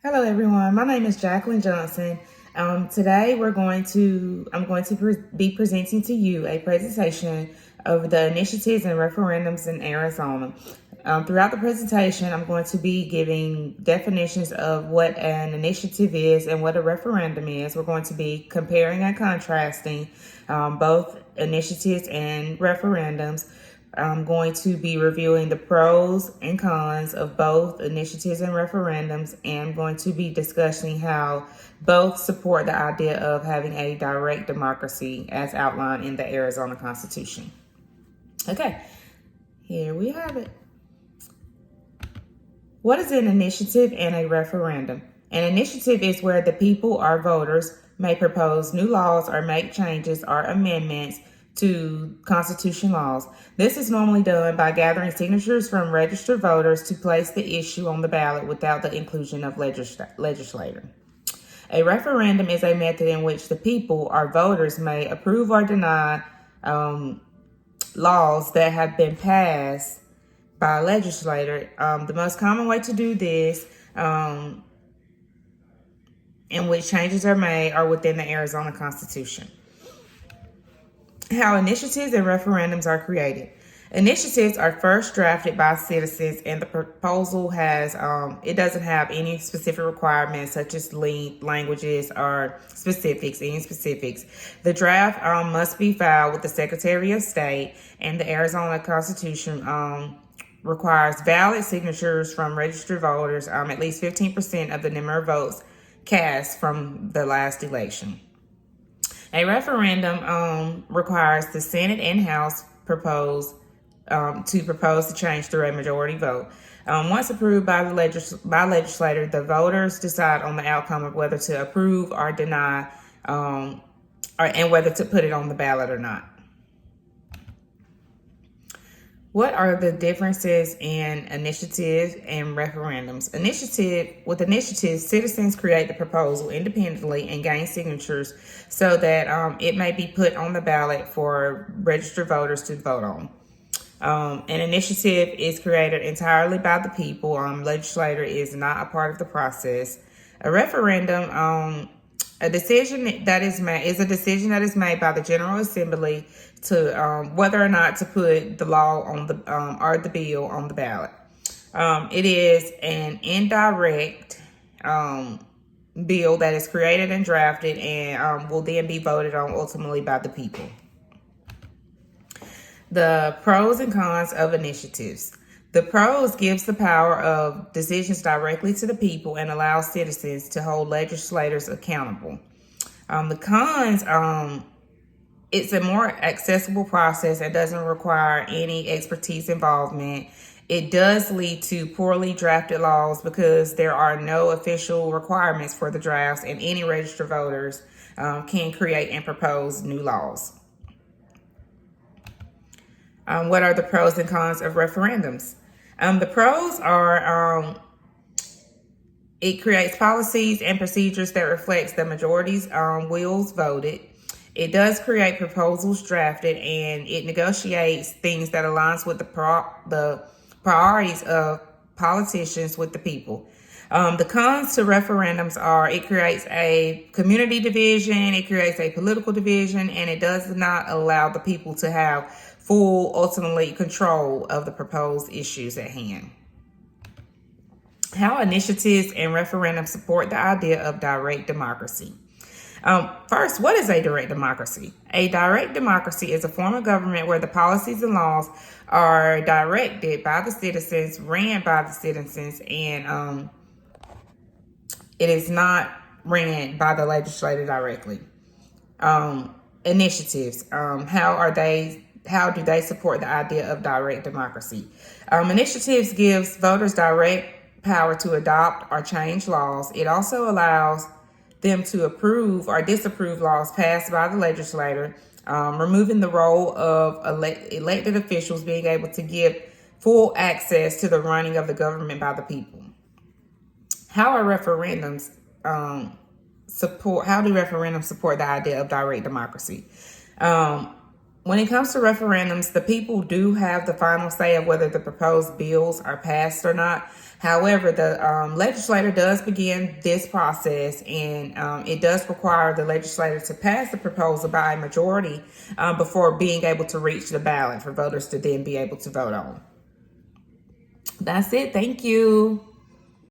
Hello, everyone. My name is Jacqueline Johnson. Today, I'm going to be presenting to you a presentation of the initiatives and referendums in Arizona. Throughout the presentation, I'm going to be giving definitions of what an initiative is and what a referendum is. We're going to be comparing and contrasting both initiatives and referendums. I'm going to be reviewing the pros and cons of both initiatives and referendums, and I'm going to be discussing how both support the idea of having a direct democracy as outlined in the Arizona Constitution. Okay, here we have it. What is an initiative and a referendum? An initiative is where the people or voters may propose new laws or make changes or amendments to constitution laws. This is normally done by gathering signatures from registered voters to place the issue on the ballot without the inclusion of legislator. A referendum is a method in which the people or voters may approve or deny laws that have been passed by a legislator. The most common way to do this, in which changes are made, are within the Arizona Constitution. How initiatives and referendums are created. Initiatives are first drafted by citizens, and the proposal has it doesn't have any specific requirements such as length, languages, or any specifics. The draft must be filed with the Secretary of State, and the Arizona Constitution requires valid signatures from registered voters, at least 15% of the number of votes cast from the last election. A referendum requires the Senate and House to propose the change through a majority vote. Once approved by the legislator, the voters decide on the outcome of whether to approve or deny, and whether to put it on the ballot or not. What are the differences in initiatives and referendums? With initiatives, citizens create the proposal independently and gain signatures so that it may be put on the ballot for registered voters to vote on. An initiative is created entirely by the people. Legislator is not a part of the process. A referendum, a decision that is made by the General Assembly to whether or not to put the law on the or the bill on the ballot. It is an indirect bill that is created and drafted and will then be voted on ultimately by the people. The pros and cons of initiatives. The pros gives the power of decisions directly to the people and allows citizens to hold legislators accountable. The cons, it's a more accessible process and doesn't require any expertise involvement. It does lead to poorly drafted laws because there are no official requirements for the drafts, and any registered voters can create and propose new laws. What are the pros and cons of referendums? The pros are it creates policies and procedures that reflects the majority's wills voted. It does create proposals drafted, and it negotiates things that aligns with the priorities of politicians with the people. The cons to referendums are it creates a community division, it creates a political division, and it does not allow the people to have full, ultimately, control of the proposed issues at hand. How initiatives and referendums support the idea of direct democracy. First, what is a direct democracy? A direct democracy is a form of government where the policies and laws are directed by the citizens, ran by the citizens, and it is not ran by the legislature directly. Initiatives, how do they support the idea of direct democracy? Initiatives gives voters direct power to adopt or change laws. It also allows them to approve or disapprove laws passed by the legislator, removing the role of elected officials being able to give full access to the running of the government by the people. How do referendums support the idea of direct democracy? When it comes to referendums, the people do have the final say of whether the proposed bills are passed or not. However, the legislator does begin this process, and it does require the legislator to pass the proposal by a majority before being able to reach the ballot for voters to then be able to vote on. That's it. Thank you.